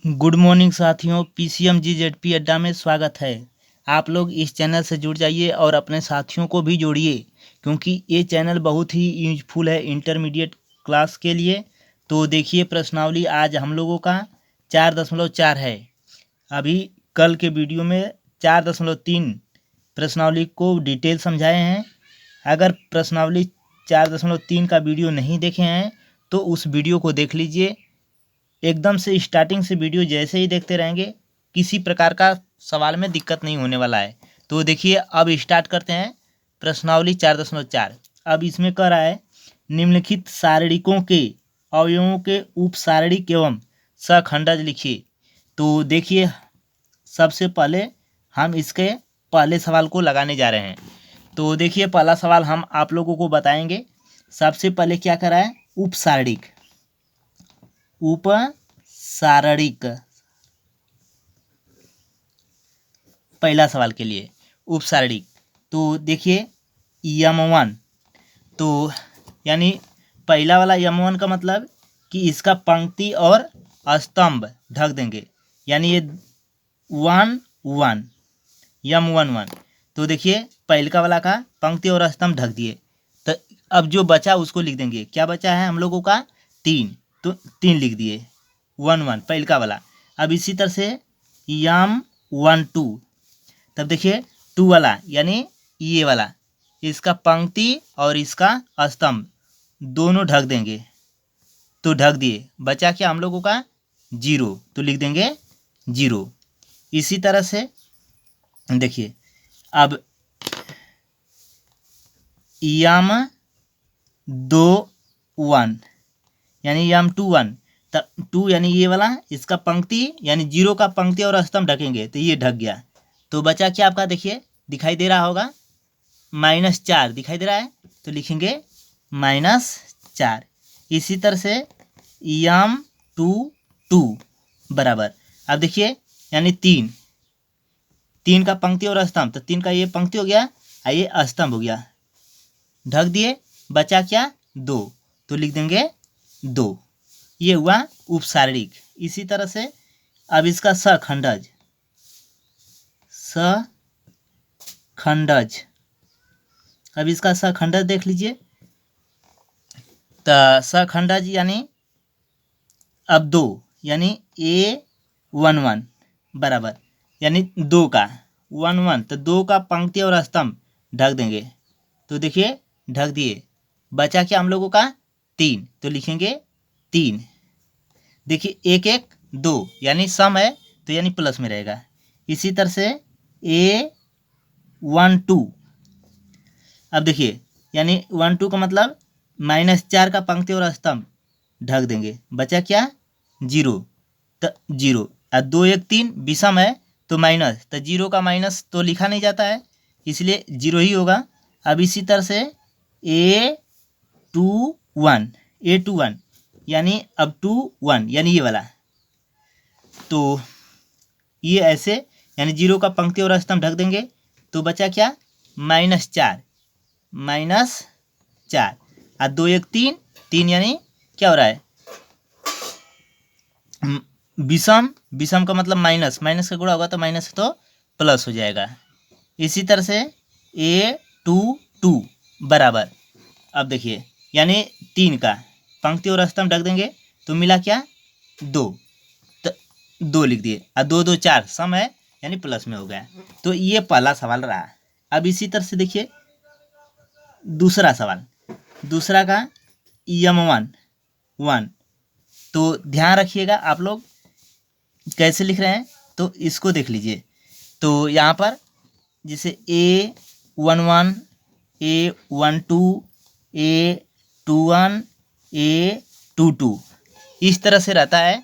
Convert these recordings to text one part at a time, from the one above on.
Good morning साथियों, PCMGZP अड्डा में स्वागत है। आप लोग इस चैनल से जुड़ जाइए और अपने साथियों को भी जोड़िए, क्योंकि ये चैनल बहुत ही यूजफुल है इंटरमीडिएट क्लास के लिए। तो देखिए, प्रश्नावली आज हम लोगों का 4.4 है। अभी कल के वीडियो में 4.3 प्रश्नावली को डिटेल समझाए हैं। अगर प्रश्नावली 4.3 का वीडियो नहीं देखे हैं तो उस वीडियो को देख लीजिए। एकदम से स्टार्टिंग से वीडियो जैसे ही देखते रहेंगे, किसी प्रकार का सवाल में दिक्कत नहीं होने वाला है। तो देखिए, अब स्टार्ट करते हैं प्रश्नावली 4.4। अब इसमें कह रहा है, निम्नलिखित सारणिकों के अवयवों के उपसारणिक एवं सखंडज लिखिए। तो देखिए, सबसे पहले हम इसके पहले सवाल को लगाने जा रहे हैं। तो देखिए, पहला सवाल हम आप लोगों को बताएंगे। सबसे पहले क्या करा है, उपसारणिक। उपसारणिक पहला सवाल के लिए उपसारणिक। तो देखिए, यम1, तो यानी पहला वाला यम1 का मतलब कि इसका पंक्ति और स्तंभ ढक देंगे, यानी ये 1 1 यम11। तो देखिए, पहलका वाला का पंक्ति और स्तंभ ढक दिए। तो अब जो बचा उसको लिख देंगे। क्या बचा है हम लोगों का, 3, तो 3 लिख दिए, 1 1 पहलका वाला। अब इसी तरह से यम12, तब देखिए 2 वाला यानी ये वाला, इसका पंक्ति और इसका स्तंभ दोनों ढक देंगे, तो ढक दिए। बचा क्या हम लोगों का, 0, तो लिख देंगे 0। इसी तरह से देखिए, अब यम21 यानी यम21, तब 2 यानी ये वाला, इसका पंक्ति यानी 0 का पंक्ति और स्तंभ ढकेंगे, तो ये ढक गया। तो बचा क्या आपका, देखिए दिखाई दे रहा होगा, -4 दिखाई दे रहा है, तो लिखेंगे -4। इसी तरह से यम22 बराबर, अब देखिए यानी 3 का पंक्ति और स्तंभ, तो 3 का ये पंक्ति हो गया और ये स्तंभ हो गया, ढक दिए। बचा क्या, 2, तो लिख देंगे 2। ये हुआ उपसारणिक। इसी तरह से अब इसका सखंडज, अब इसका सखंडज देख लीजिए। तो सखंडज यानी अब 2 यानी A11 बराबर, यानी 2 का 1 1, तो 2 का पंक्ति और स्तंभ ढक देंगे, तो देखिए ढक दिए। बचा क्या हम लोगों का, 3, तो लिखेंगे 3। देखिए 1 1 2 यानी सम है, तो यानी प्लस में रहेगा। इसी तरह से A12, अब देखिए यानी 1 2 का मतलब -4 का पंक्ति और स्तंभ ढक देंगे। बचा क्या, 0, तो 0। 2 1 3 विषम है, तो माइनस, तो 0 का माइनस तो लिखा नहीं जाता है, इसलिए 0 ही होगा। अब इसी तरह से A21 यानी अब 2 1 यानी ये वाला, तो ये ऐसे यानी 0 का पंक्ति और स्तंभ ढक देंगे। तो बचा क्या, -4 और 2 1 3 यानी क्या हो रहा है, विषम का मतलब माइनस का गुणा होगा, तो माइनस तो प्लस हो जाएगा। इसी तरह से A22 बराबर, अब देखिए यानी 3 का पंक्ति और स्तंभ ढक देंगे, तो मिला क्या, 2, तो 2 लिख दिए, और 2 2 4 सम है यानी प्लस में हो गया। तो ये पहला सवाल रहा। अब इसी तरह से देखिए दूसरा सवाल, दूसरा का यम1, तो ध्यान रखिएगा आप लोग कैसे लिख रहे हैं, तो इसको देख लीजिए। तो यहाँ पर जैसे A11 A12 A21 A22 इस तरह से रहता है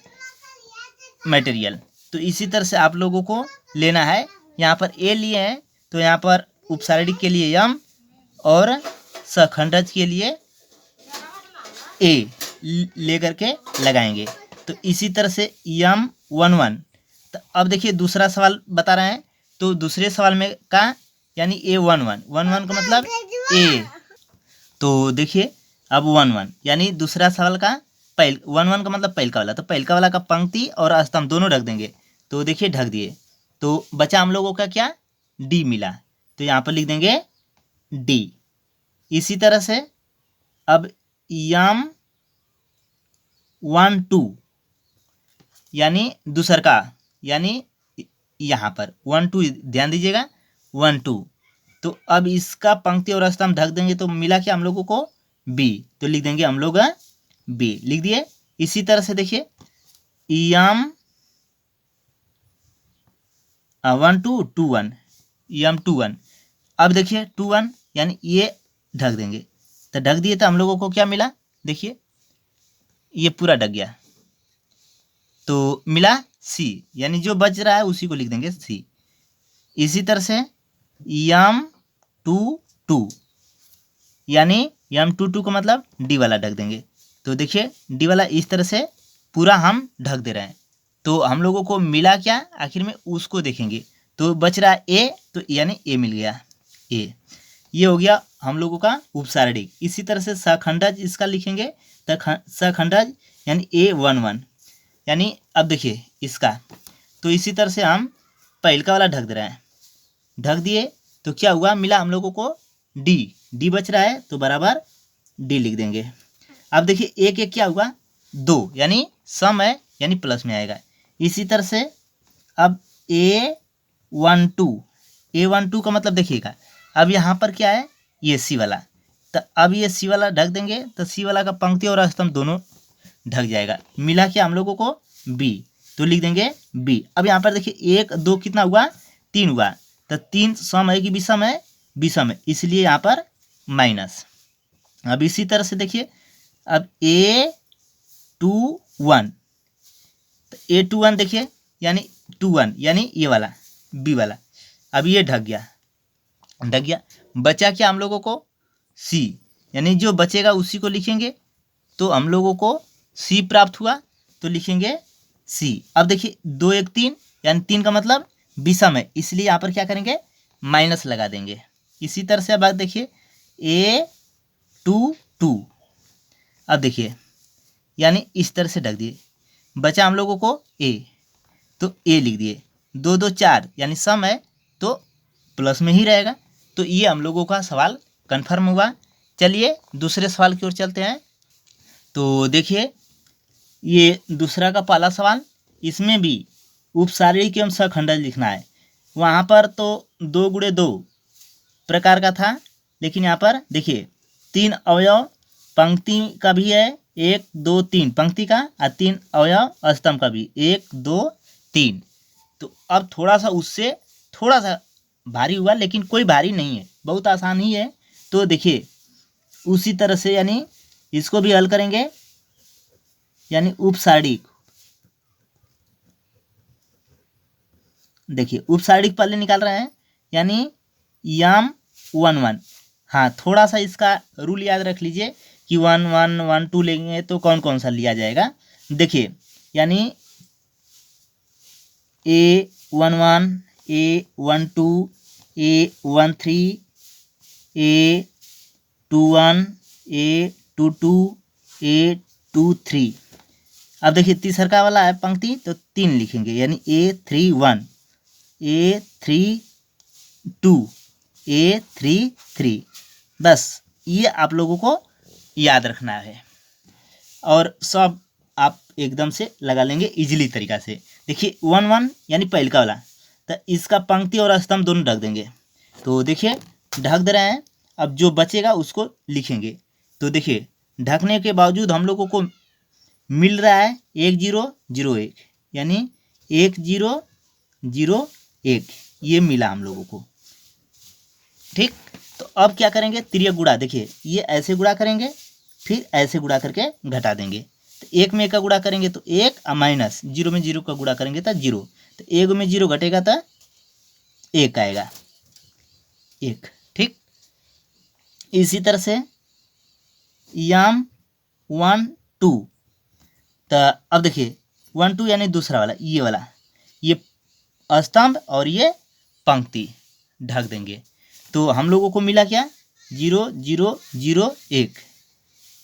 मटेरियल। तो इसी तरह से आप लोगों को लेना है। यहाँ पर A लिए हैं, तो यहाँ पर उपसारणिक के लिए यम और सखंडज के लिए A लेकर के लगाएंगे। तो इसी तरह से यम11, तो अब देखिए दूसरा सवाल बता रहे हैं, तो दूसरे सवाल में का यानी A11 का मतलब A, तो देखिए अब 1 1 यानी दूसरा सवाल का वन वन का मतलब पहल का वाला, तो पहल का वाला का पंक्ति और स्तंभ दोनों ढक देंगे। तो देखिए ढक दिए, तो बचा हम लोगों का क्या, डी मिला, तो यहाँ पर लिख देंगे डी। इसी तरह से अब यम 1 2 यानी दूसर का, यानी यहाँ पर 1 2 ध्यान दीजिएगा 1 2, तो अब इसका पंक्ति और स्तंभ ढक देंगे, तो मिला क्या हम लोगों को, बी, तो लिख देंगे हम लोग बी, लिख दिए। इसी तरह से देखिए यम 1 2 2 1, यम 2 1, अब देखिए 2 1 यानी ये ढक देंगे, तो ढक दिए, तो हम लोगों को क्या मिला, देखिए ये पूरा ढक गया, तो मिला सी, यानी जो बच रहा है उसी को लिख देंगे सी। इसी तरह से यम 2 2 यानी यम 2 2 का मतलब डी वाला ढक देंगे, तो देखिए डी वाला इस तरह से पूरा हम ढक दे रहे हैं। तो हम लोगों को मिला क्या, आखिर में उसको देखेंगे, तो बच रहा है ए, तो यानी ए मिल गया, ए। ये हो गया हम लोगों का उपसारणिक। इसी तरह से सखंडज इसका लिखेंगे, तो सखंडज यानी A11, यानी अब देखिए इसका, तो इसी तरह से हम पहलका वाला ढक दे रहे हैं, ढक दिए, तो क्या हुआ, मिला हम लोगों को डी, डी बच रहा है, तो बराबर डी लिख देंगे। अब देखिए एक एक क्या हुआ, 2, यानी सम है, यानी प्लस में आएगा। इसी तरह से अब A12 का मतलब देखिएगा, अब यहाँ पर क्या है, ये सी वाला, तो अब ये सी वाला ढक देंगे, तो सी वाला का पंक्ति और स्तंभ दोनों ढक जाएगा। मिला क्या हम लोगों को, बी, तो लिख देंगे बी। अब यहाँ पर देखिए 1 2 कितना हुआ, 3 हुआ, तो 3 सम है कि विषम है, विषम है, इसलिए यहाँ पर माइनस। अब इसी तरह से देखिए अब A21, तो A21 देखिए यानी 21 यानी ये वाला बी वाला, अब ये ढक गया, ढक गया। बचा क्या हम लोगों को, सी, यानी जो बचेगा उसी को लिखेंगे, तो हम लोगों को सी प्राप्त हुआ, तो लिखेंगे सी। अब देखिए 2 1 3 यानी 3 का मतलब विषम है, इसलिए यहाँ पर क्या करेंगे, माइनस लगा देंगे। इसी तरह से अब देखिए A22, अब देखिए यानी इस तरह से ढक दिए, बचा हम लोगों को ए, तो ए लिख दिए। 2 2 4 यानी सम है, तो प्लस में ही रहेगा। तो ये हम लोगों का सवाल कन्फर्म हुआ। चलिए दूसरे सवाल की ओर चलते हैं। तो देखिए ये दूसरा का पहला सवाल, इसमें भी उपसारणिक एवं सखंडज लिखना है। वहाँ पर तो 2 गुणे 2 प्रकार का था, लेकिन यहाँ पर देखिए 3 अवयव पंक्ति का भी है, 1 2 3 पंक्ति का, और 3 अवयव स्तंभ का भी, 1 2 3। तो अब थोड़ा सा उससे थोड़ा सा भारी हुआ, लेकिन कोई भारी नहीं है, बहुत आसान ही है। तो देखिए उसी तरह से यानी इसको भी हल करेंगे, यानी उपसारणिक, देखिए उपसारणिक पहले निकाल रहे हैं, यानी यम 1 1। हाँ, थोड़ा सा इसका रूल याद रख लीजिए कि 1 1 1 2 लेंगे तो कौन कौन सा लिया जाएगा। देखिए यानी A11 A12 A13 A21 A22 A23। अब देखिए तीसरा वाला है पंक्ति, तो 3 लिखेंगे, यानी A31 A32 A33। बस ये आप लोगों को याद रखना है, और सब आप एकदम से लगा लेंगे इजीली तरीका से। देखिए 1 1 यानी पहलका वाला, तो इसका पंक्ति और स्तंभ दोनों ढक देंगे। तो देखिए ढक दे रहे हैं, अब जो बचेगा उसको लिखेंगे। तो देखिए ढकने के बावजूद हम लोगों को मिल रहा है 1 0 0 1, यानी 1 0 0 1, ये मिला हम लोगों को। ठीक, तो अब क्या करेंगे, तिर्यक गुणा। देखिए ये ऐसे गुणा करेंगे, फिर ऐसे गुणा करके घटा देंगे। तो 1 में 1 का गुणा करेंगे तो 1, और माइनस 0 में 0 का गुणा करेंगे तो 0। तो 1 में 0 घटेगा तो 1 आएगा, 1। ठीक, इसी तरह से यम 1 2, तो अब देखिए 1 2 यानी दूसरा वाला, ये वाला, ये स्तंभ और ये पंक्ति ढक देंगे। तो हम लोगों को मिला क्या, 0 0 0 1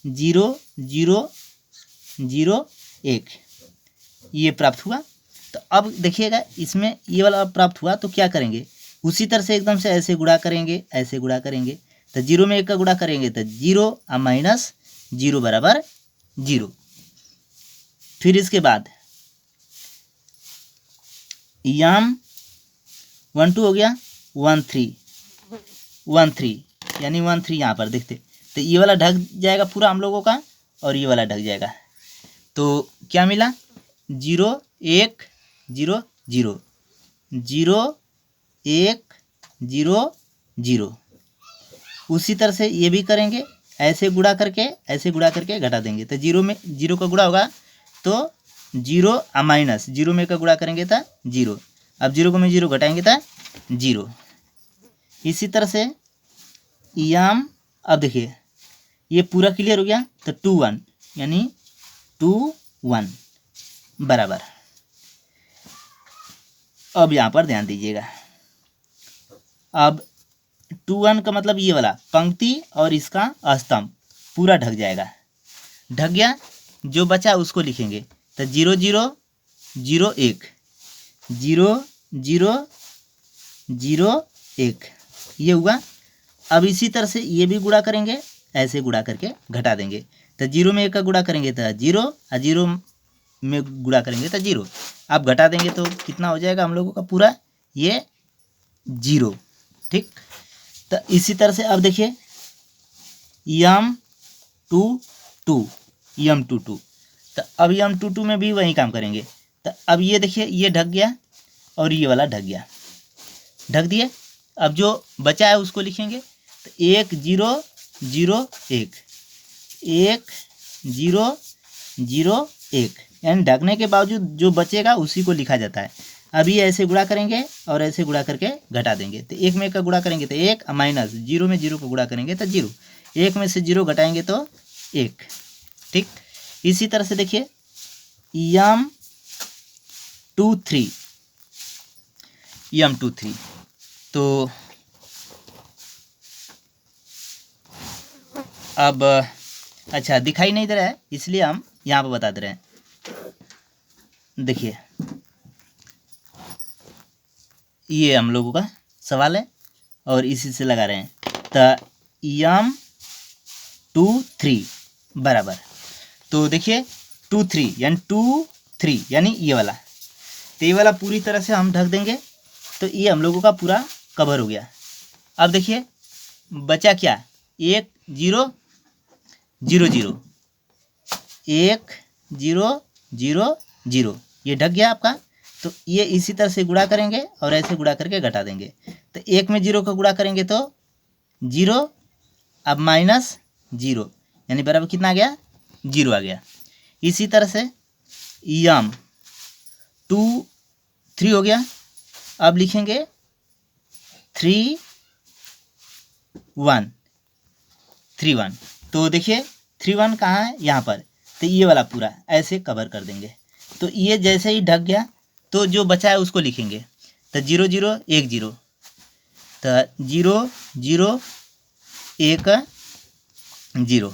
0 0 0 1 ये प्राप्त हुआ। तो अब देखिएगा इसमें ये वाला प्राप्त हुआ तो क्या करेंगे, उसी तरह से एकदम से ऐसे गुणा करेंगे, ऐसे गुणा करेंगे। तो 0 में 1 का गुणा करेंगे तो 0 और माइनस 0 बराबर 0। फिर इसके बाद यम 1 2 हो गया 1 3 1 3 यानी 1 3 यहाँ पर देखते तो ये वाला ढक जाएगा पूरा हम लोगों का और ये वाला ढक जाएगा। तो क्या मिला 0 1 0 0 0 1 0 0। उसी तरह से ये भी करेंगे, ऐसे गुणा करके घटा देंगे। तो 0 में 0 का गुणा होगा तो 0 और माइनस 0 में का गुणा करेंगे तो 0। अब 0 को में 0 घटाएंगे तो 0। इसी तरह से यम अब देखिए ये पूरा क्लियर हो गया तो 2 1 यानी 2 1 बराबर। अब यहाँ पर ध्यान दीजिएगा, अब 2 1 का मतलब ये वाला पंक्ति और इसका स्तंभ पूरा ढक जाएगा। ढक गया, जो बचा उसको लिखेंगे तो 0 0 0 1 0 0 0 1 ये हुआ। अब इसी तरह से ये भी गुणा करेंगे, ऐसे गुणा करके घटा देंगे। तो 0 में 1 का गुणा करेंगे तो 0 और 0 में गुणा करेंगे तो 0। अब घटा देंगे तो कितना हो जाएगा हम लोगों का पूरा ये 0। ठीक, तो इसी तरह से अब देखिए यम 2 2 यम 2 2। तो अब यम 2 2 में भी वही काम करेंगे। तो अब ये देखिए ये ढक गया और ये वाला ढक गया, ढक दिए। अब जो बचा है उसको लिखेंगे तो 1 0 0 1 1 0 0 1 यानी ढकने के बावजूद जो बचेगा उसी को लिखा जाता है। अभी ऐसे गुणा करेंगे और ऐसे गुणा करके घटा देंगे। तो 1 में 1 का गुणा करेंगे तो 1 माइनस 0 में 0 को गुणा करेंगे तो 0। 1 में से 0 घटाएंगे तो 1। ठीक, इसी तरह से देखिए यम 2 3 यम 2 3। तो अब अच्छा दिखाई नहीं दे रहा है इसलिए हम यहाँ पर बता दे रहे हैं। देखिए ये हम लोगों का सवाल है और इसी से लगा रहे हैं। तो यम 2 3 बराबर, तो देखिए 2 3 यानी 2 3 यानी ये वाला, तो ये वाला पूरी तरह से हम ढक देंगे। तो ये हम लोगों का पूरा कवर हो गया। अब देखिए बचा क्या 1 0 0 0 1 0 0 0 ये ढक गया आपका। तो ये इसी तरह से गुणा करेंगे और ऐसे गुणा करके घटा देंगे। तो 1 में 0 का गुणा करेंगे तो 0 अब माइनस 0 यानी बराबर कितना आ गया 0 आ गया। इसी तरह से यम 2 3 हो गया। अब लिखेंगे 3 1 3 1। तो देखिए 3 1 कहाँ है यहाँ पर, तो ये वाला पूरा ऐसे कवर कर देंगे। तो ये जैसे ही ढक गया तो जो बचा है उसको लिखेंगे। तो 0 0 1 0 तो 0 0 1 0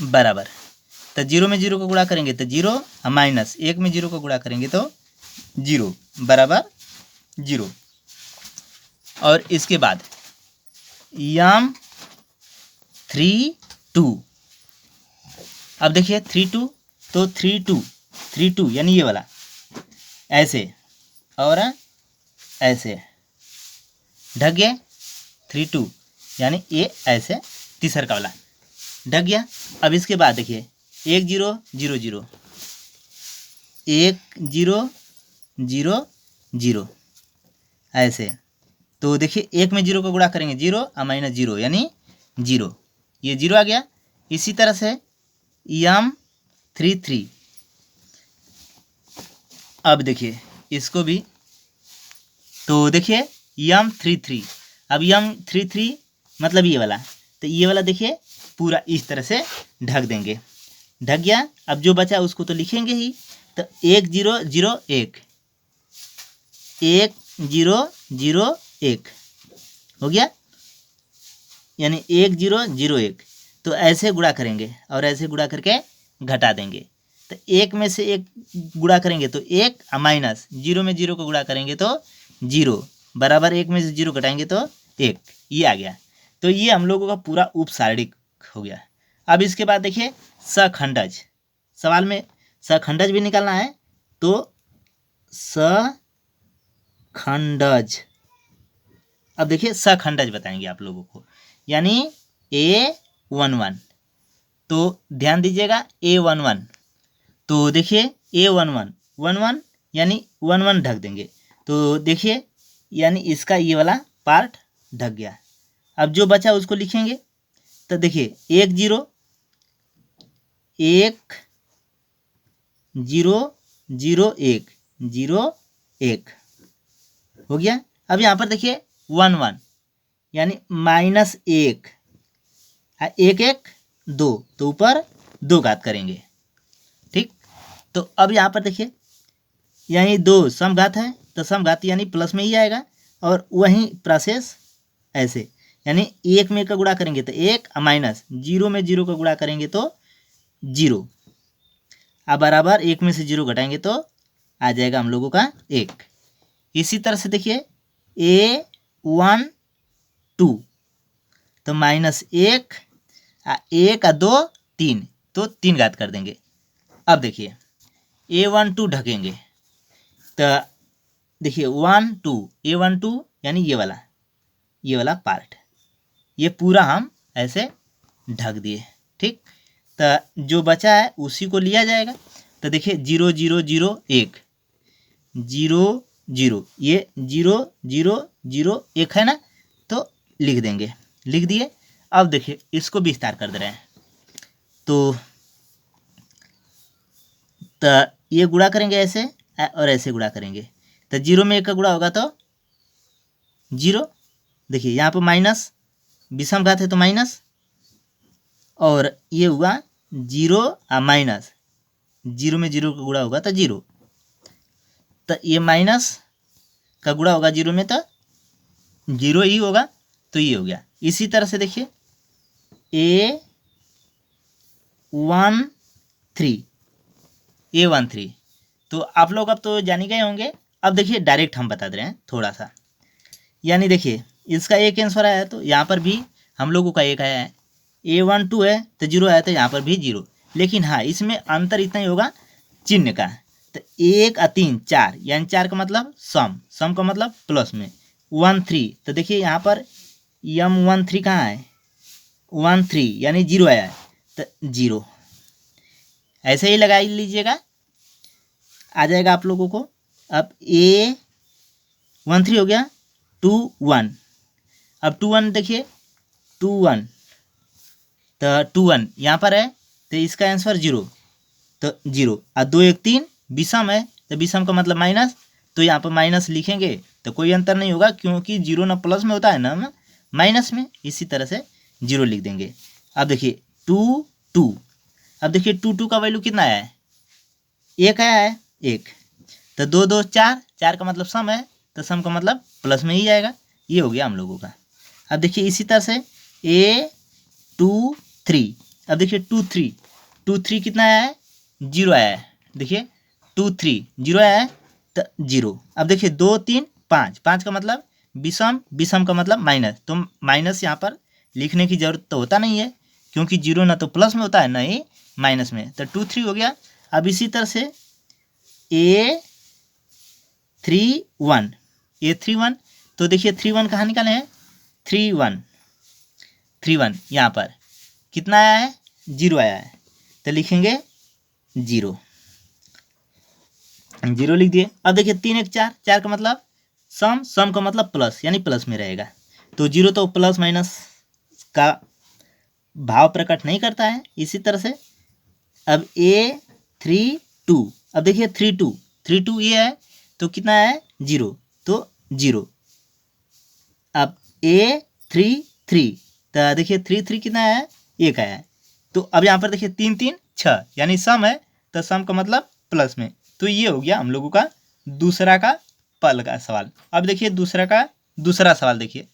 बराबर। तो 0 में 0 को गुणा करेंगे तो 0 और माइनस 1 में 0 को गुणा करेंगे तो 0 बराबर 0। और इसके बाद यम 3 2। अब देखिए 3 2 तो 3 2 3 2 यानी ये वाला ऐसे और ऐसे ढक गया 3 2 यानी ये ऐसे तीसरा का वाला ढक गया। अब इसके बाद देखिए 1 0 0 0 1 0 0 0 ऐसे। तो देखिए 1 में 0 को गुणा करेंगे 0 और माइनस 0 यानी 0, ये 0 आ गया। इसी तरह से यम 3 3। अब देखिए इसको भी, तो देखिए यम 3 3। अब यम 3 3 मतलब ये वाला, तो ये वाला देखिए पूरा इस तरह से ढक देंगे, ढक गया। अब जो बचा उसको तो लिखेंगे ही। तो 1 0 0 1 1 0 0 1 हो गया यानी 1 0 0 1। तो ऐसे गुणा करेंगे और ऐसे गुणा करके घटा देंगे। तो एक में से एक गुणा करेंगे तो एक, माइनस जीरो में जीरो को गुणा करेंगे तो जीरो, बराबर एक में से जीरो घटाएंगे तो एक, ये आ गया। तो ये हम लोगों का पूरा उपसारणिक हो गया। अब इसके बाद देखिए सखंडज, सवाल में सखंडज भी निकालना है, तो सखंडज, अब देखिए सखंडज बताएंगे आप लोगों को, यानी A11, तो ध्यान दीजिएगा A11, तो देखिए A11 11 यानी 11 ढक देंगे, तो देखिए यानी इसका ये वाला पार्ट ढक गया। अब जो बचा उसको लिखेंगे, तो देखिए 1 0 1 0 0 1 0 1 हो गया। अब यहाँ पर देखिए 1 1 यानी -1, 1 1 2, तो ऊपर 2 घात करेंगे, ठीक। तो अब यहाँ पर देखिए यानी 2 समघात है, तो समघात यानी प्लस में ही आएगा, और वहीं प्रोसेस ऐसे, यानी 1 में का गुणा करेंगे तो 1, माइनस जीरो में जीरो का गुणा करेंगे तो जीरो, अब बराबर 1 में से जीरो घटाएंगे तो आ जाएगा हम लोगों का 1। इसी तरह से देखिए A12, तो -1 1 2 3, तो 3 घात कर देंगे। अब देखिए A12 ढकेंगे, तो देखिए 1 2 A12 यानी ये वाला पार्ट, ये पूरा हम ऐसे ढक दिए, ठीक। तो जो बचा है उसी को लिया जाएगा, तो देखिए 0 0 0 1 0 0, ये 0 0 0 1 है ना, तो लिख देंगे, लिख दिए। अब देखिए इसको विस्तार कर दे रहे हैं, तो ये गुणा करेंगे ऐसे और ऐसे गुणा करेंगे, तो 0 में 1 का गुणा होगा तो 0, देखिए यहाँ पर माइनस विषम घात है तो माइनस, और ये हुआ 0 माइनस, 0 में 0 का गुणा होगा तो 0, तो ये माइनस का गुणा होगा 0 में तो 0 ही होगा, तो ये हो गया। इसी तरह से देखिए A13, तो आप लोग अब तो जान ही गए होंगे। अब देखिए डायरेक्ट हम बता दे रहे हैं थोड़ा सा, यानी देखिए इसका एक आंसर आया तो यहाँ पर भी हम लोगों का एक आया है, A12 है तो 0 आया तो यहाँ पर भी 0, लेकिन हाँ इसमें अंतर इतना ही होगा चिन्ह का, तो 1 3 4, यानी 4 का मतलब सम का मतलब प्लस में 1 3, तो देखिए यहाँ पर M13 कहाँ है, 1 3 यानी 0 आया है तो 0, ऐसे ही लगा लीजिएगा, आ जाएगा आप लोगों को। अब A13 हो गया 2 1, अब 2 1 देखिए 2 1, तो 2 1 यहाँ पर है तो इसका आंसर 0, तो 0, और 2 1 3 विषम है तो विषम का मतलब माइनस, तो यहाँ पर माइनस लिखेंगे तो कोई अंतर नहीं होगा, क्योंकि 0 ना प्लस में होता है ना माइनस में, इसी तरह से 0 लिख देंगे। अब देखिए 2 2, अब देखिए 2 2 का वैल्यू कितना आया है, 1 आया है 1, तो 2 2 4, 4 का मतलब सम है तो सम का मतलब प्लस में ही आएगा, ये हो गया हम लोगों का। अब देखिए इसी तरह से A23, अब देखिए 2 3 कितना आया है, 0 आया है, देखिए 2 3 0 आया है तो 0। अब देखिए 2 3 5, 5 का मतलब विषम का मतलब माइनस, तो माइनस यहाँ पर लिखने की जरूरत तो होता नहीं है, क्योंकि 0 ना तो प्लस में होता है ना ही माइनस में, तो 2 3 हो गया। अब इसी तरह से A31, तो देखिए 3 1 कहाँ निकाले हैं, 3 1 यहाँ पर कितना आया है, 0 आया है, तो लिखेंगे 0 लिख दिए। अब देखिए 3 1 4, 4 का मतलब सम का मतलब प्लस, यानी प्लस में रहेगा, तो 0 तो प्लस माइनस का भाव प्रकट नहीं करता है। इसी तरह से अब A32, अब देखिए 3 2 ये है तो कितना है 0, तो 0। अब A33, तो देखिए 3 3 कितना है, 1 आया है, तो अब यहाँ पर देखिए 3 3 6, यानी सम है तो सम का मतलब प्लस में, तो ये हो गया हम लोगों का दूसरा का पल का सवाल। अब देखिए दूसरा सवाल देखिए,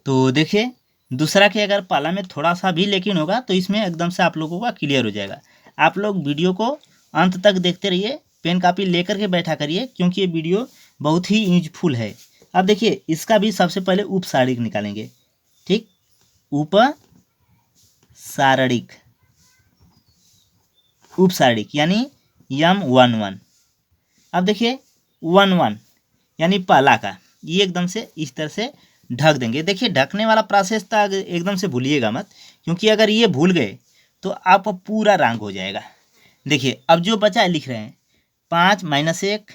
तो देखिए दूसरा के अगर पाला में थोड़ा सा भी लेकिन होगा तो इसमें एकदम से आप लोगों का क्लियर हो जाएगा। आप लोग वीडियो को अंत तक देखते रहिए, पेन कापी लेकर के बैठा करिए, क्योंकि ये वीडियो बहुत ही यूजफुल है। अब देखिए, इसका भी सबसे पहले उपसारणिक निकालेंगे। ठीक, उपसारणिक, उपसारणिक यानी M11। अब देखिए 11 यानी पहला का, ये एकदम से इस तरह से ढक देंगे। देखिए, ढकने वाला प्रोसेस तो एकदम से भूलिएगा मत, क्योंकि अगर ये भूल गए तो आपका पूरा रंग हो जाएगा। देखिए, अब जो बचा है लिख रहे हैं 5 - 1,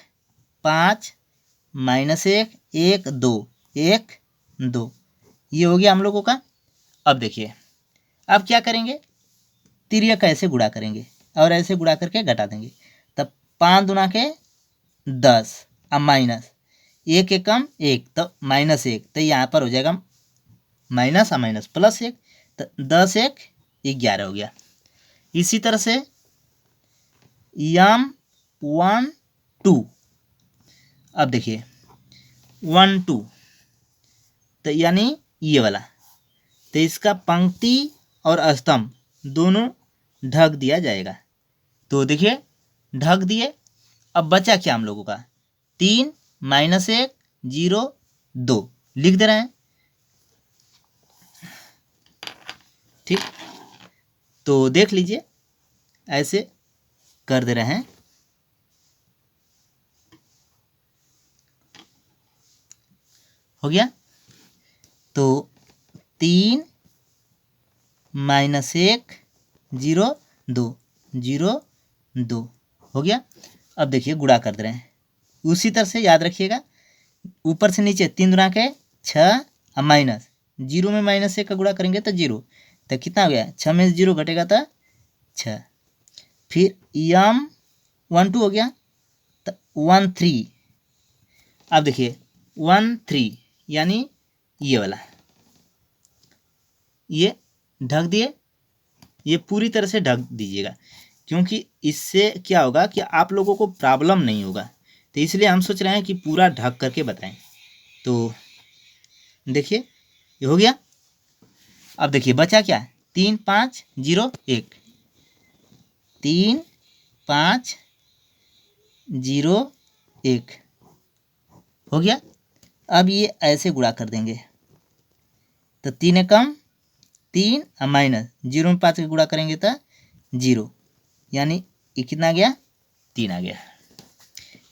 5 - 1, 1 2, 1 2, ये हो गया हम लोगों का। अब देखिए, अब क्या करेंगे, तिर्यक ऐसे गुणा करेंगे और ऐसे गुणा करके घटा देंगे। तब 5 दूना के 10, अब माइनस 1 एकम 1, तो -1, तो यहाँ पर हो जाएगा माइनस और माइनस +1, तो 10 1 11 हो गया। इसी तरह से M12, अब देखिए 1 2, तो यानी ये वाला, तो इसका पंक्ति और स्तंभ दोनों ढक दिया जाएगा। तो देखिए ढक दिए। अब बचा क्या हम लोगों का, 3 - 1 0 2, लिख दे रहे हैं। ठीक, तो देख लीजिए, ऐसे कर दे रहे हैं। हो गया, तो 3 - 1 0 2 0 2 हो गया। अब देखिए गुणा कर दे रहे हैं, उसी तरह से याद रखिएगा, ऊपर से नीचे 3 दूना के 6 और माइनस 0 में -1 का गुणा करेंगे तो 0, तो कितना हो गया, 6 में 0 घटेगा तो 6। फिर M12 हो गया, तो 1 3। अब देखिए 1 3 यानी ये वाला, ये ढक दिए, ये पूरी तरह से ढक दीजिएगा, क्योंकि इससे क्या होगा कि आप लोगों को प्रॉब्लम नहीं होगा। तो इसलिए हम सोच रहे हैं कि पूरा ढक करके बताएं। तो देखिए ये हो गया। अब देखिए बचा क्या, 3 5 0 1, 3 5 0 1 हो गया। अब ये ऐसे गुणा कर देंगे, तो 3 एकम 3 और माइनस 0 में 5 का गुणा करेंगे तो 0, यानी ये कितना आ गया, 3 आ गया।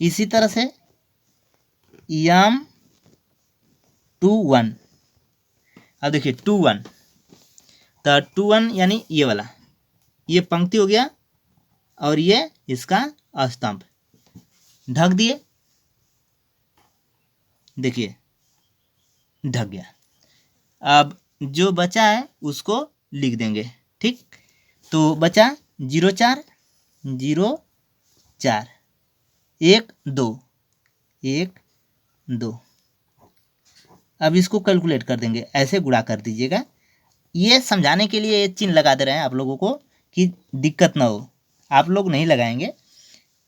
इसी तरह से M21, अब देखिए 21, तो 21 यानी ये वाला, ये पंक्ति हो गया और ये इसका स्तंभ, ढक दिए। देखिए ढक गया। अब जो बचा है उसको लिख देंगे। ठीक, तो बचा 0 4 0 4 1 2 1 2। अब इसको कैलकुलेट कर देंगे, ऐसे गुणा कर दीजिएगा। ये समझाने के लिए ये चिन्ह लगा दे रहे हैं आप लोगों को कि दिक्कत ना हो, आप लोग नहीं लगाएंगे।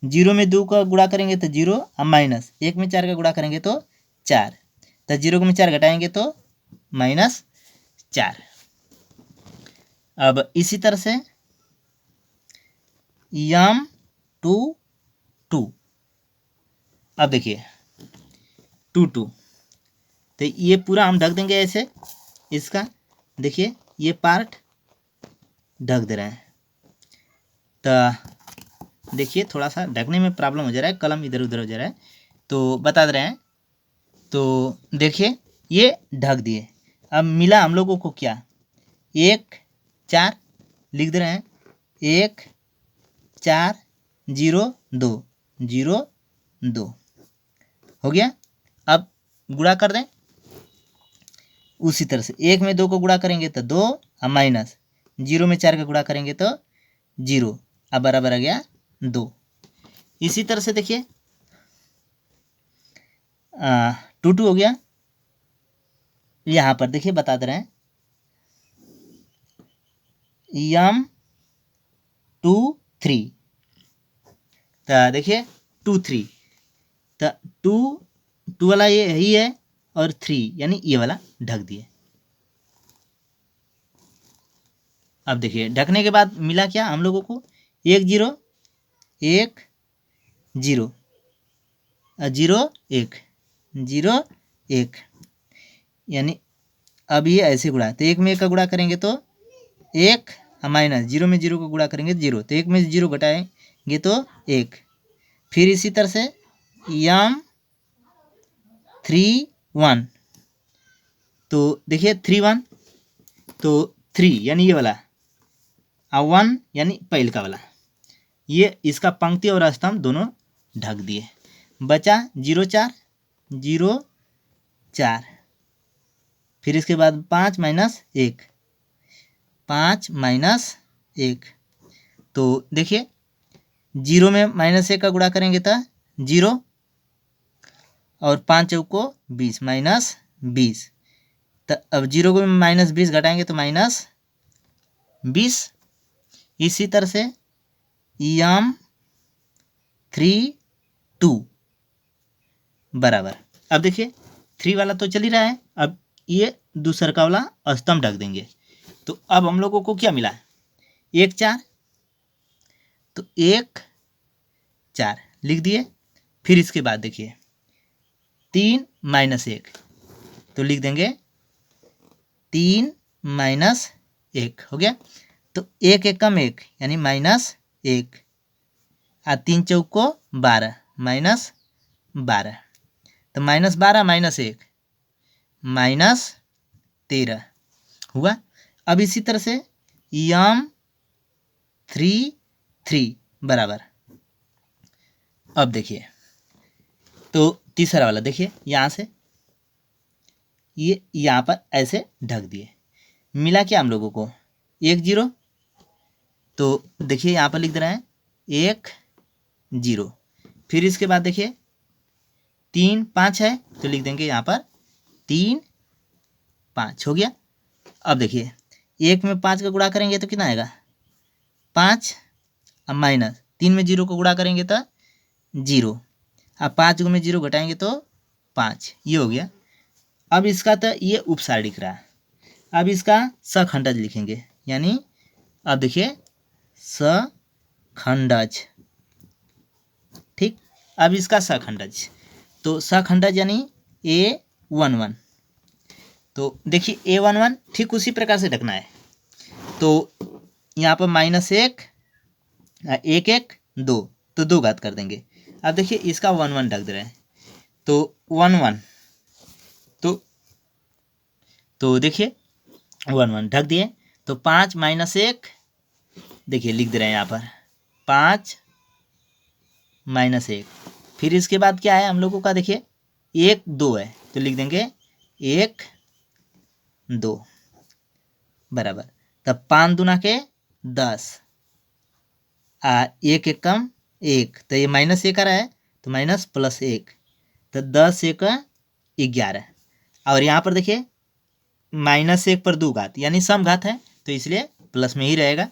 0 में 2 का गुणा करेंगे तो 0 और माइनस 1 में 4 का गुणा करेंगे तो 4, तो 0 में 4 घटाएंगे तो -4। अब इसी तरह से M22, अब देखिए 2 2, तो ये पूरा हम ढक देंगे ऐसे, इसका देखिए ये पार्ट ढक दे रहे हैं। तो देखिए थोड़ा सा ढकने में प्रॉब्लम हो जा रहा है, कलम इधर उधर हो जा रहा है, तो बता दे रहे हैं। तो देखिए ये ढक दिए। अब मिला हम लोगों को क्या, 1 4, लिख दे रहे हैं 1 4 0 2 0 2 हो गया। अब गुणा कर दें उसी तरह से, 1 में 2 को गुणा करेंगे तो 2 और माइनस 0 में 4 का गुणा करेंगे तो 0, अब बराबर आ गया 2। इसी तरह से देखिए 2 2 हो गया। यहाँ पर देखिए बता दे रहे हैं M23, तो देखिए 2 3, तो 2 वाला ये यही है और 3 यानी ये वाला ढक दिए। अब देखिए ढकने के बाद मिला क्या हम लोगों को, एक जीरो एक जीरो, जीरो एक, जीरो एक, यानी अब ये ऐसे गुणा, तो एक में एक का गुणा करेंगे तो एक, माइनस जीरो में जीरो को गुणा करेंगे जीरो, तो एक में जीरो घटाएंगे तो एक। फिर इसी तरह से यम 3 1, तो देखिए 3 1, तो 3 यानी ये वाला, और 1 यानी पहले का वाला, ये इसका पंक्ति और स्तंभ दोनों ढक दिए। बचा 0 4 0 4, फिर इसके बाद 5 माइनस 1, 5 माइनस 1, तो देखिए 0 में माइनस 1 का गुणा करेंगे तो 0, और 5 चौको 20 माइनस 20, तो अब 0 को माइनस 20 घटाएंगे तो माइनस 20। इसी तरह से यम 3 2 बराबर, अब देखिए 3 वाला तो चल ही रहा है, अब ये दूसरा का वाला स्तंभ ढक देंगे, तो अब हम लोगों को क्या मिला, 1 4, तो 1 4 लिख दिए। फिर इसके बाद देखिए 3 माइनस 1, तो लिख देंगे 3 माइनस 1 हो गया, तो एक एक कम एक यानी माइनस 1, 3 चौको 12 माइनस 12, तो माइनस 12 माइनस 1 माइनस 13 हुआ। अब इसी तरह से यम 3 3 बराबर, अब देखिए तो तीसरा वाला देखिए यहाँ से ये यहाँ पर ऐसे ढक दिए, मिला क्या हम लोगों को 1 0, तो देखिए यहाँ पर लिख दे रहे हैं 1 0, फिर इसके बाद देखिए 3 5 है, तो लिख देंगे यहाँ पर 3 5 हो गया। अब देखिए 1 में 5 का गुणा करेंगे तो कितना आएगा 5, अब माइनस 3 में 0 को गुणा करेंगे तो 0, अब 5 में 0 घटाएंगे तो 5, ये हो गया। अब इसका तो ये उपसार दिख रहा है, अब इसका सखंडज लिखेंगे, यानी अब देखिए सखंडज, ठीक। अब इसका सखंडज, तो सखंडज यानी A11, तो देखिए A11 ठीक उसी प्रकार से ढकना है, तो यहाँ पर माइनस 1 1 1 2, तो 2 घात कर देंगे। अब देखिए इसका 1 1 ढक दे रहे हैं, तो 1 1, तो देखिए 1 1 ढक दिए, तो 5 माइनस 1, देखिए लिख दे रहे हैं यहाँ पर 5 माइनस 1, फिर इसके बाद क्या है हम लोगों का देखिए 1 2 है, तो लिख देंगे 1 2 बराबर, तब 5 दूना के 10, 1 1 कम 1, तो ये माइनस 1 आ रहा है, तो माइनस प्लस 1, तो 10 1 11, और यहाँ पर देखिए माइनस 1 पर 2 घात यानी सम घात है, तो इसलिए प्लस में ही रहेगा।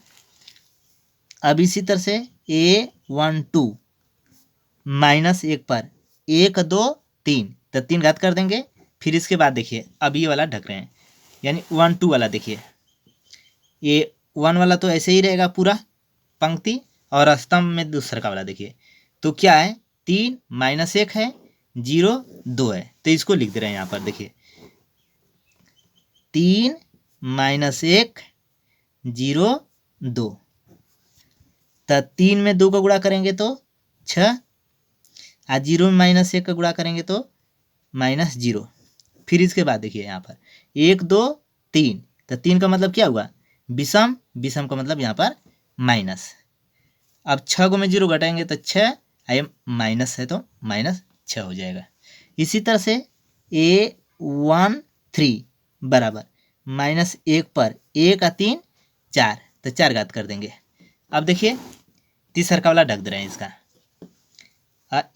अब इसी तरह से A12 माइनस 1 पर 1 2 3, तो 3 घात कर देंगे। फिर इसके बाद देखिए अब ये वाला ढक रहे हैं, यानी 1 2 वाला देखिए, ये 1 वाला तो ऐसे ही रहेगा पूरा पंक्ति, और स्तंभ में दूसरा का वाला देखिए, तो क्या है 3 माइनस 1 है 0 2 है, तो इसको लिख दे रहे हैं यहाँ पर देखिए 3 माइनस 1 0 2, तो 3 में 2 का गुणा करेंगे तो 6, 0 में माइनस 1 का गुणा करेंगे तो माइनस 0। फिर इसके बाद देखिए यहाँ पर 1 2 3, तो 3 का मतलब क्या हुआ विषम, विषम का मतलब यहाँ पर माइनस। अब 6 को में 0 घटाएंगे तो 6, ये माइनस है तो माइनस 6 हो जाएगा। इसी तरह से A13 बराबर माइनस 1 पर 1 3 4, तो 4 घात कर देंगे। अब देखिए तीसरा का वाला ढक दे रहे हैं इसका,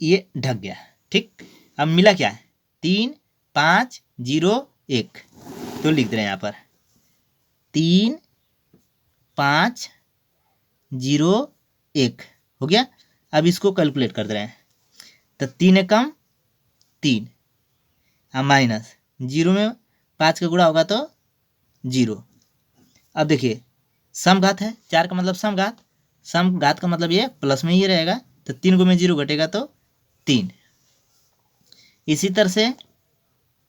ये ढक गया, ठीक। अब मिला क्या है 3 5 0 1, तो लिख दे रहे हैं यहाँ पर 3 5 0 1 हो गया। अब इसको कैलकुलेट कर दे रहे हैं, तो 3 एकम 3, माइनस 0 में 5 का गुणा होगा तो 0। अब देखिए समघात है, 4 का मतलब समघात, सम घात का मतलब ये प्लस में ही रहेगा, तो 3 में 0 घटेगा तो 3। इसी तरह से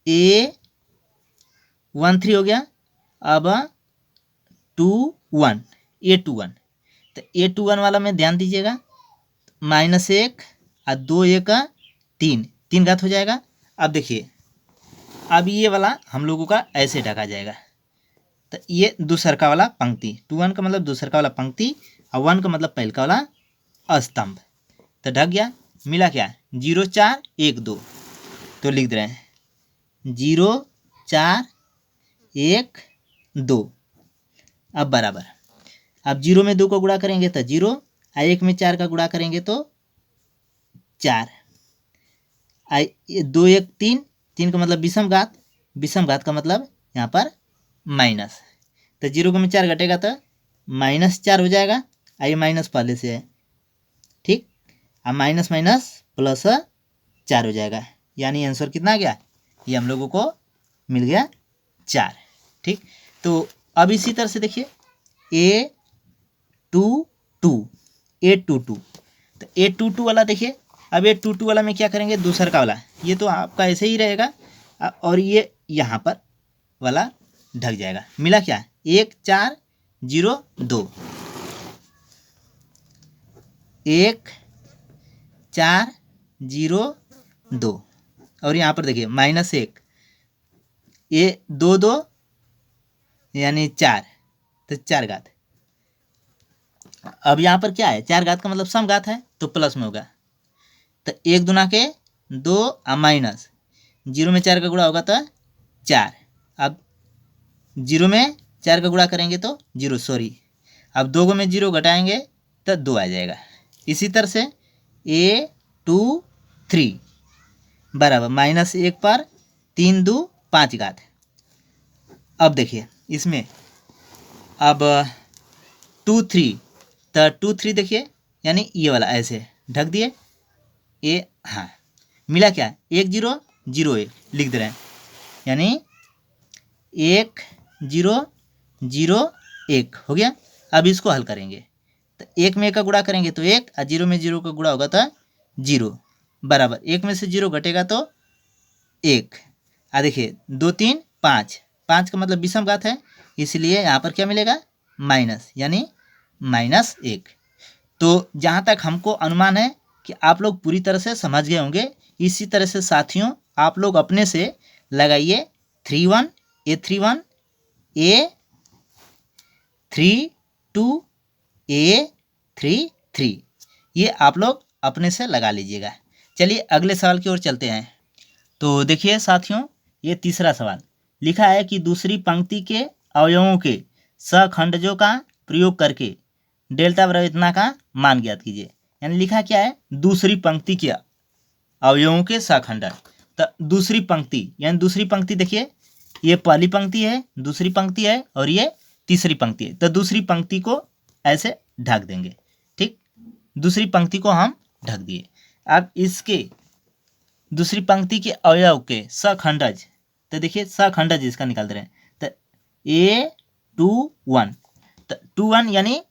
A13 हो गया। अब 21 A21, तो A21 वाला में ध्यान दीजिएगा, -1 और 2 1 3, 3 घात हो जाएगा। अब देखिए, अब ये वाला हम लोगों का ऐसे ढका जाएगा, तो ये दूसरका वाला पंक्ति, 21 का मतलब दूसरका वाला पंक्ति और 1 का मतलब पहलका वाला स्तंभ, तो ढक गया। मिला क्या? 0 4 1 2, तो लिख दे रहे हैं 0 4 1 2। अब बराबर, अब 0 में 2 को गुणा करेंगे तो 0, और 1 में 4 का गुणा करेंगे तो 4, 2 1 3, 3 का मतलब विषम घात, विषम घात का मतलब यहाँ पर माइनस, तो 0 में 4 घटेगा तो -4 हो जाएगा। आई माइनस पहले से है, ठीक। अब माइनस माइनस प्लस 4 हो जाएगा, यानी आंसर कितना आ गया? ये हम लोगों को मिल गया 4, ठीक। तो अब इसी तरह से देखिए A22, तो A22 वाला देखिए, अब A22 वाला में क्या करेंगे? दूसर का वाला, ये तो आपका ऐसे ही रहेगा, और ये यहाँ पर वाला ढक जाएगा। मिला क्या? 1 4 0 2, 1 4 0 2, और यहाँ पर देखिए -1, ये 2 2 यानी 4, तो 4 घात। अब यहाँ पर क्या है? 4 घात का मतलब सम घात है, तो प्लस में होगा, तो 1 दूना के 2 और माइनस 0 में 4 का गुणा होगा तो 4। अब 0 में 4 का गुणा करेंगे तो 0, सॉरी, अब 2 में 0 घटाएंगे तो 2 आ जाएगा। इसी तरह से A23 बराबर -1 पर 3 2 5 घात। अब देखिए इसमें, अब 2 3, तो 2 3 देखिए, यानी ये वाला ऐसे ढक दिए, ये हाँ, मिला क्या? 1 0 0 1 लिख दे रहे हैं, यानी 1 0 0 1 हो गया। अब इसको हल करेंगे, तो 1 में 1 का गुणा करेंगे तो 1, और 0 में 0 का गुणा होगा तो 0, बराबर 1 में से 0 घटेगा तो 1। देखिए 2 3 5, 5 का मतलब विषम घात है, इसलिए यहाँ पर क्या मिलेगा? माइनस, यानी -1। तो जहाँ तक हमको अनुमान है कि आप लोग पूरी तरह से समझ गए होंगे। इसी तरह से साथियों आप लोग अपने से लगाइए 31 A31 A32 A33, ये आप लोग अपने से लगा लीजिएगा। चलिए अगले सवाल की ओर चलते हैं। तो देखिए साथियों, ये तीसरा सवाल लिखा है कि दूसरी पंक्ति के अवयवों के सखंडजों का प्रयोग करके डेल्टा बराबर इतना का मान ज्ञात कीजिए। यानी लिखा क्या है? दूसरी पंक्ति के अवयवों के सखंड, तो दूसरी पंक्ति, यानी दूसरी पंक्ति देखिए, ये पहली पंक्ति है, दूसरी पंक्ति है, और ये तीसरी पंक्ति है, तो दूसरी पंक्ति को ऐसे ढक देंगे, ठीक। दूसरी पंक्ति को हम ढक दिए। अब इसके दूसरी पंक्ति के अवयव के सखंडज, तो देखिए सखंडज इसका निकाल दे रहे हैं, तो A21, तो 21 यानी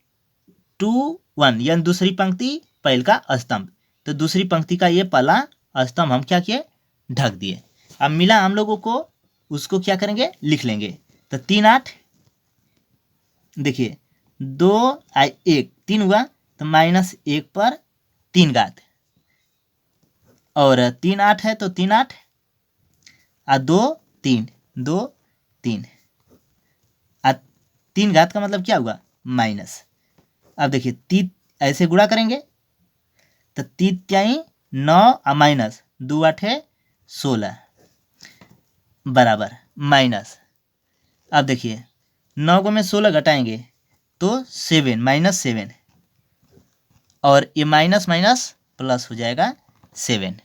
21 यानी दूसरी पंक्ति पहल का स्तंभ, तो दूसरी पंक्ति का ये पहला स्तंभ हम क्या किए? ढक दिए। अब मिला हम लोगों को, उसको क्या करेंगे? लिख लेंगे, तो 3 8, देखिए 2 1 3 हुआ, तो -1 पर 3 घात, और 3 8 है तो 3 8 और 2 3 2 3, 3 घात का मतलब क्या हुआ? माइनस। अब देखिए तीन ऐसे गुणा करेंगे, तो 3 त्याई 9 और माइनस 2 8 है 16, बराबर माइनस। अब देखिए 9 को में 16 घटाएंगे तो 7 -7, और ये माइनस माइनस प्लस हो जाएगा 7।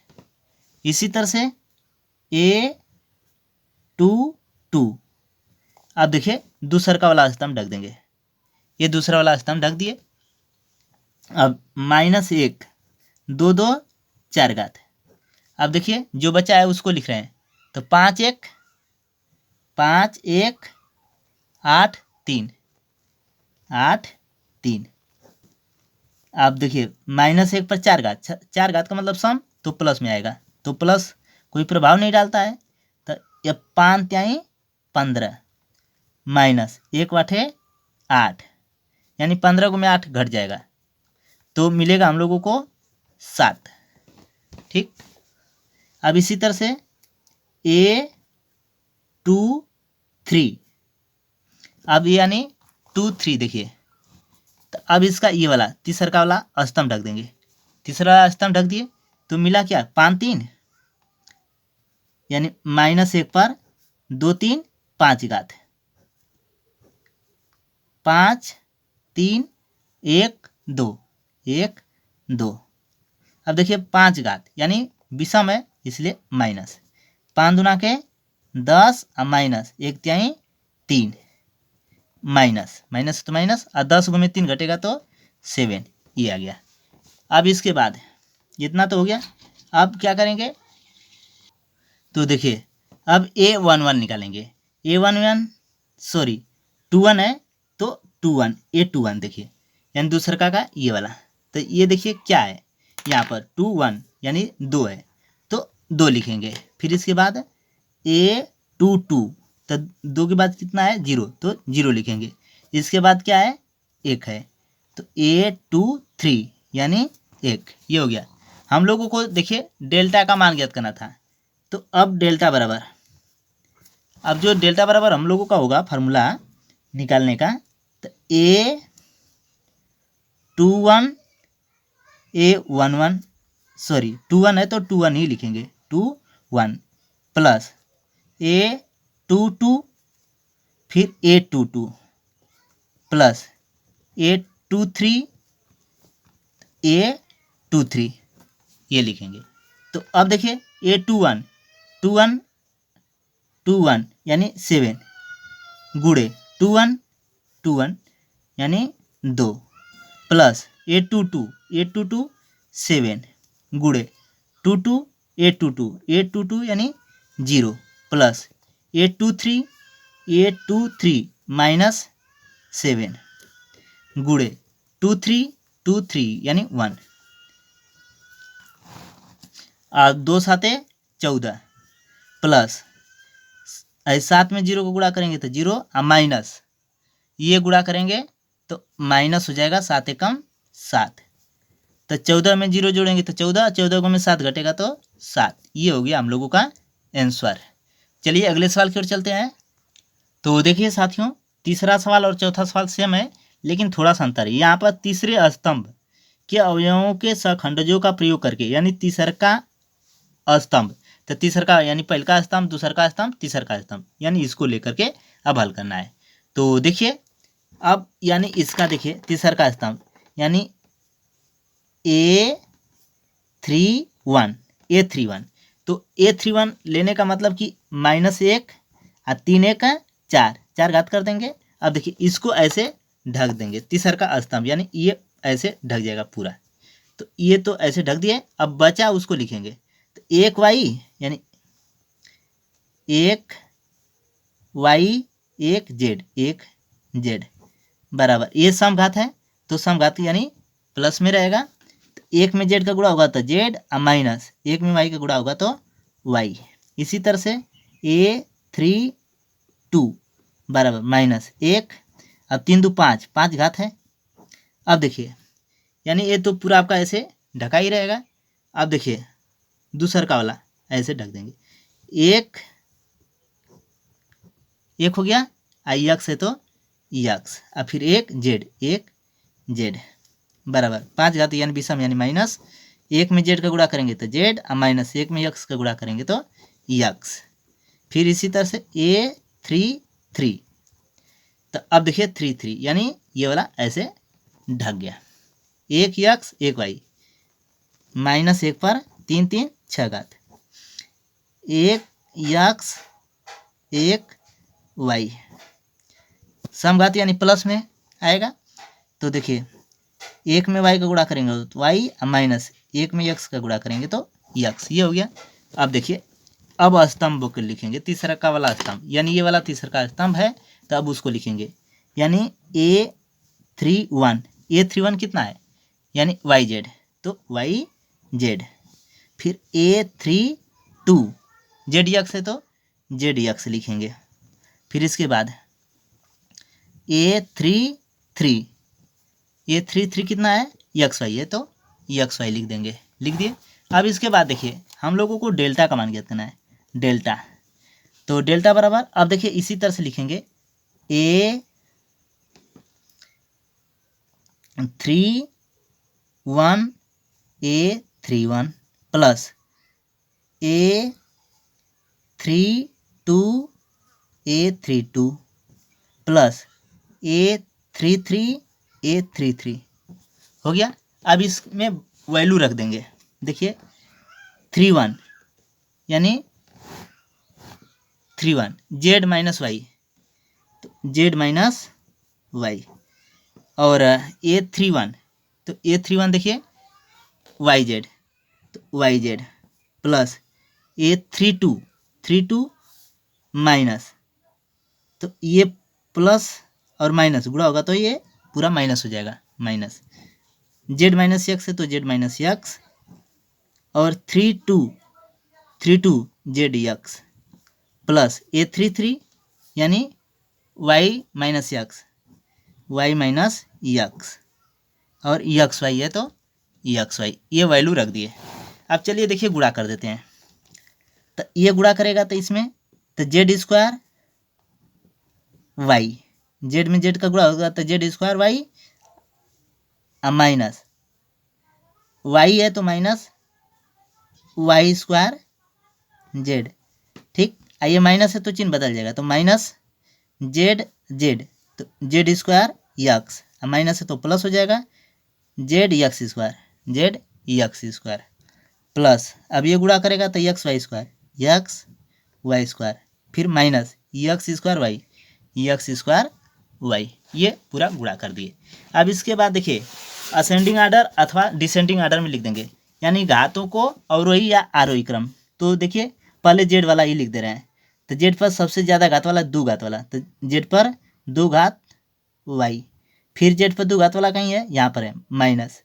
इसी तरह से A22, अब देखिए दूसरा का वाला स्तंभ ढक देंगे, ये दूसरा वाला स्तंभ ढक दिए। अब -1 2 2 4 घात। अब देखिए जो बचा है उसको लिख रहे हैं, तो 5 1 8 3 8 3, आप देखिए -1 पर 4 घात, 4 घात का मतलब सम, तो प्लस में आएगा, तो प्लस कोई प्रभाव नहीं डालता है। तो ये 5 त्याई 15 माइनस 1 × 8 यानी 15 में 8 घट जाएगा, तो मिलेगा हम लोगों को 7। ठीक, अब इसी तरह से A2 3, अब यानी 2 3 देखिए, तो अब इसका ये वाला तीसरा का वाला स्तंभ ढक देंगे, तीसरा स्तंभ ढक दिए तो मिला क्या 5 3 यानी -1 पर 2 3 5 घात, 5 3 1 2 1 2। अब देखिए 5 घात यानी विषम है इसलिए माइनस, 5 दूना के 10 और माइनस 1 त्याई 3 माइनस, माइनस तो माइनस, और 10 में 3 घटेगा तो 7, ये आ गया। अब इसके बाद इतना तो हो गया, अब क्या करेंगे, तो देखिए अब A11 निकालेंगे, A11 सॉरी 21 है तो 21 A21 देखिए, यानी दूसरा का ये वाला, तो ये देखिए क्या है यहाँ पर 21 यानी 2 है तो 2 लिखेंगे। फिर इसके बाद A22, तो 2 के बाद कितना है 0, तो 0 लिखेंगे। इसके बाद क्या है 1 है, तो A23 यानी 1, ये हो गया। हम लोगों को देखिए डेल्टा का मान ज्ञात करना था, तो अब डेल्टा बराबर, अब जो डेल्टा बराबर हम लोगों का होगा फार्मूला निकालने का, तो A21 A11 सॉरी 21 है तो 21 ही लिखेंगे, 21 प्लस A22 फिर A22 प्लस A23 A23 ये लिखेंगे। तो अब देखिए A21 21 21 यानी 7 गुड़े 21 21 यानी 2 प्लस A22 7 गुड़े 22 A22 यानी 0 प्लस A23 माइनस 7 गुड़े 23 यानी 1 और 2 साते 14 प्लस 7 में 0 को गुणा करेंगे तो 0 और माइनस ये गुणा करेंगे तो माइनस हो जाएगा, 7 एकम 7, तो 14 में 0 जोड़ेंगे तो 14, 14 में 7 घटेगा तो 7, ये हो गया हम लोगों का आंसर। चलिए अगले सवाल की ओर चलते हैं। तो देखिए साथियों, तीसरा सवाल और चौथा सवाल सेम है लेकिन थोड़ा सा अंतर है। यहाँ पर तीसरे स्तंभ के अवयवों के सहखंडजों का प्रयोग करके, यानी तीसरा का स्तंभ, तो तीसरा का यानी पहले का स्तंभ, दूसरा का स्तंभ, तीसरा का स्तंभ, यानी इसको लेकर के अब हल करना है। तो देखिए अब यानी इसका देखिए तीसरा का स्तंभ यानी A31 तो A31 लेने का मतलब कि -1 और 3 1 4 घात कर देंगे। अब देखिए इसको ऐसे ढक देंगे, तीसरा का स्तंभ यानी ये ऐसे ढक जाएगा पूरा, तो ये तो ऐसे ढक दिए। अब बचा उसको लिखेंगे, तो 1y यानी 1y 1z बराबर, ये समघात है तो समघात यानी प्लस में रहेगा, तो 1 में z का गुणा होगा तो z और माइनस 1 में y का गुणा होगा तो y। इसी तरह से A32 बराबर -1, अब 3 2 5 5 घात है। अब देखिए यानी ये तो पूरा आपका ऐसे ढका ही रहेगा। अब देखिए दूसरा का वाला ऐसे ढक देंगे, एक हो गया, आई यक्स है तो यक्स, और फिर एक जेड बराबर 5 घात यानी विषम यानी माइनस 1 में जेड का गुणा करेंगे तो जेड और माइनस 1 में यक्स का गुणा करेंगे तो यक्स। फिर इसी तरह से A33, तो अब देखिए 3 यानी ये वाला ऐसे ढक गया, 1 यक्स 1 वाई, -1 पर 3 3 6 घात, 1 यक्स 1 वाई, समघात यानी प्लस में आएगा। तो देखिए 1 में y का गुणा करेंगे तो y और माइनस 1 में x का गुणा करेंगे तो x, ये हो गया। अब देखिए अब स्तंभ को लिखेंगे, तीसरा का वाला स्तंभ यानी ये वाला तीसरा का स्तंभ है तो अब उसको लिखेंगे, यानी A31 कितना है यानी वाई जेड, तो वाई जेड। फिर A32 जेड यक्स है तो जेड यक्स लिखेंगे। फिर इसके बाद A33, A33 कितना है, यक्स वाई है तो यक्स वाई लिख देंगे, लिख दिए। अब इसके बाद देखिए हम लोगों को डेल्टा का मान ज्ञात करना है, डेल्टा। तो डेल्टा बराबर, अब देखिए इसी तरह से लिखेंगे A31 A31 plus A32 A32 plus A33 A33 हो गया। अब इसमें वैल्यू रख देंगे, देखिए 31 यानी 31 जेड माइनस वाई, तो जेड माइनस वाई, और A31 तो A31 देखिए वाई जेड, तो y z plus A32 minus, तो ये प्लस और माइनस गुणा होगा तो ये पूरा माइनस हो जाएगा, माइनस जेड माइनस यक्स है तो जेड माइनस यक्स, और 32 जेड यक्स प्लस A33 यानी y minus x, y minus x, और यक्स वाई है तो यक्स वाई, ये वैल्यू रख दिए। अब चलिए देखिए गुणा कर देते हैं, तो ये गुणा करेगा तो इसमें तो जेड स्क्वायर वाई, जेड में जेड का गुणा होगा तो Z square y, minus y है तो माइनस वाई स्क्वायर जेड, ठीक। आइए माइनस है तो चिन्ह बदल जाएगा, तो माइनस जेड जेड, तो जेड स्क्वायर यक्स, माइनस है तो प्लस हो जाएगा Z X square, Z X square plus, अब ये गुणा करेगा तो X Y square, X Y square, फिर minus x square Y, X square Y, ये पूरा गुणा कर दिए। अब इसके बाद देखिए असेंडिंग आर्डर अथवा डिसेंडिंग आर्डर में लिख देंगे, यानी घातों को अवरोही या आरोही क्रम। तो देखिए पहले जेड वाला ही लिख दे रहे हैं, तो जेड पर सबसे ज़्यादा घात वाला 2 घात वाला, तो जेड पर 2 घात वाई, फिर जेड पर 2 घात वाला कहीं है, यहाँ पर है माइनस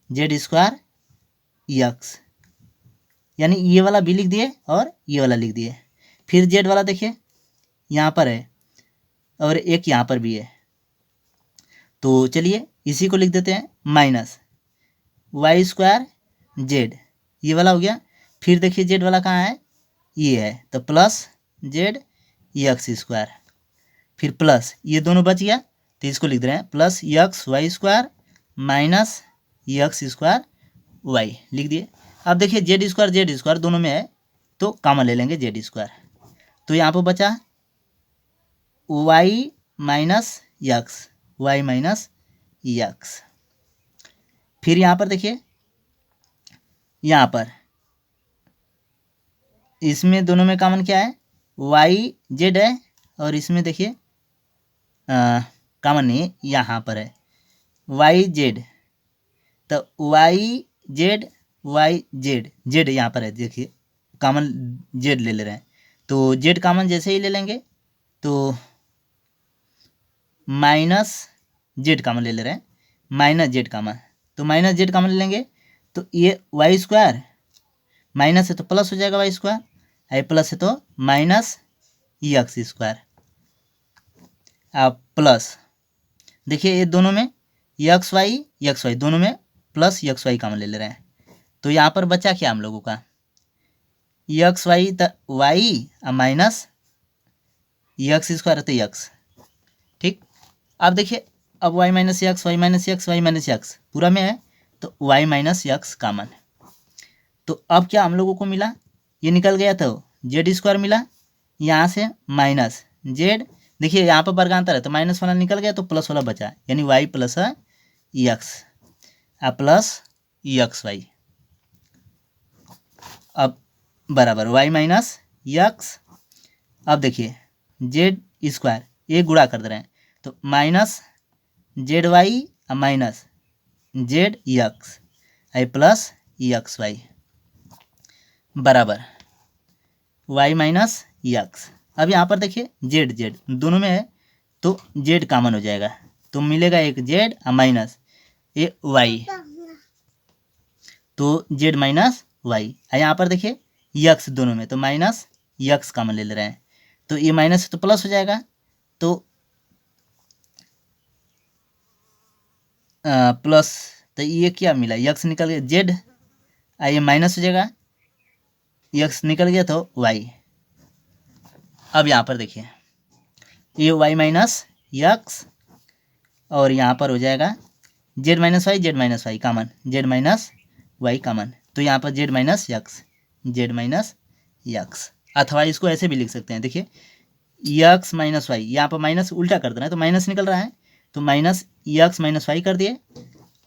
जेड स्क्वायर यक्स, यानी ये वाला भी लिख दिए और ये वाला लिख दिए। फिर जेड वाला देखिए यहाँ पर है और एक यहाँ पर भी है, तो चलिए इसी को लिख देते हैं माइनस वाई स्क्वायर जेड, ये वाला हो गया। फिर देखिए जेड वाला कहाँ है, ये है, तो प्लस जेड यक्स स्क्वायर, फिर प्लस ये दोनों बच गया तो इसको लिख दे रहे हैं plus x Y square minus x square y, लिख दिए। अब देखिए जेड स्क्वायर दोनों में है तो कॉमन ले लेंगे जेड स्क्वायर, तो यहाँ पर बचा y minus x, y minus x. फिर यहाँ पर देखिए, यहाँ पर इसमें दोनों में कॉमन क्या है, वाई जेड है, और इसमें देखिए कॉमन नहीं है, यहाँ पर है वाई जेड, तो वाई जेड जेड यहाँ पर है, देखिए कॉमन जेड ले ले रहे हैं, तो जेड कॉमन जैसे ही ले लेंगे तो माइनस जेड कॉमन ले ले रहे हैं, माइनस जेड कॉमन, तो माइनस जेड कॉमन ले लेंगे तो ये वाई स्क्वायर माइनस है तो प्लस हो जाएगा वाई स्क्वायर, आई प्लस है तो माइनस यक्स स्क्वायर, अब प्लस देखिए ये दोनों में यक्स वाई दोनों में प्लस यक्स वाई कॉमन ले रहे हैं, तो यहाँ पर बचा क्या हम लोगों का x y y minus x square तो यक्स, ठीक। अब देखिए अब y minus x y minus x y minus x पूरा में है तो वाई माइनस यक्स कॉमन, तो अब क्या हम लोगों को मिला, ये निकल गया तो जेड स्क्वायर मिला, यहाँ से माइनस जेड, देखिए यहाँ पर वर्गांतर है तो माइनस वाला निकल गया तो प्लस वाला बचा, यानी y plus x plus x y, अब बराबर वाई माइनस यक्स। अब देखिए जेड स्क्वायर ये गुणा कर दे रहे हैं तो minus Z Y minus Z X I plus x Y बराबर वाई माइनस यक्स। अब यहाँ पर देखिए जेड दोनों में है तो जेड कॉमन हो जाएगा, तो मिलेगा एक जेड माइनस ये वाई, तो जेड माइनस वाई। यहाँ पर देखिए यक्स दोनों में, तो माइनस यक्स कॉमन ले रहे हैं, तो ये माइनस तो प्लस हो जाएगा, तो प्लस, तो ये क्या मिला, यक्स निकल गया, जेड ये माइनस हो जाएगा, यक्स निकल गया तो वाई। अब यहाँ पर देखिए ये वाई माइनस यक्स, और यहाँ पर हो जाएगा z minus y common, z minus y common, तो यहाँ पर z minus x, z minus x. अथवा इसको ऐसे भी लिख सकते हैं, देखिए यक्स माइनस वाई, यहाँ पर माइनस उल्टा कर देना है तो माइनस निकल रहा है, तो माइनस यक्स माइनस वाई कर दिए,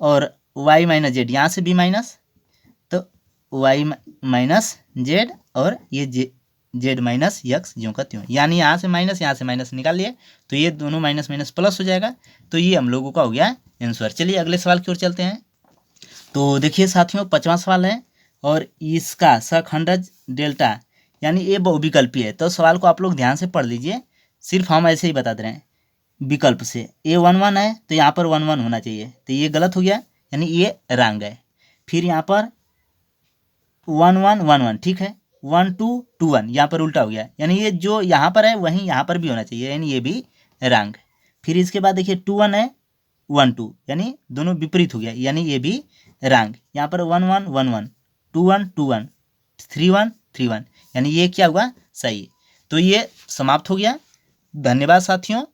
और वाई माइनस जेड, यहाँ से भी माइनस, तो वाई माइनस जेड, और ये जेड माइनस यक्स ज्यों का त्यों, यानी यहाँ से माइनस निकाल लिए, तो ये दोनों माइनस माइनस प्लस हो जाएगा, तो ये हम लोगों का हो गया आंसर। चलिए अगले सवाल की ओर चलते हैं। तो देखिए साथियों 5वां सवाल है, और इसका सखंडज डेल्टा यानी ये बहुविकल्पी है, तो सवाल को आप लोग ध्यान से पढ़ लीजिए, सिर्फ हम ऐसे ही बता दे रहे हैं विकल्प से। ए 1 1 है तो यहाँ पर 1 1 होना चाहिए, तो ये गलत हो गया, यानी ये रंग है। फिर यहाँ पर 1 1 1 1 ठीक है, 1 2 2 1 यहाँ पर उल्टा हो गया, यानी ये जो यहाँ पर है वहीं यहाँ पर भी होना चाहिए, यानी ये भी रंग। फिर इसके बाद देखिए 2 1 है 1 2, यानी दोनों विपरीत हो गया, यानी ये भी रंग। यहाँ पर 1 1 1 1 2 1 2 1 3 1 3 1, यानी ये क्या हुआ, सही। तो ये समाप्त हो गया। धन्यवाद साथियों।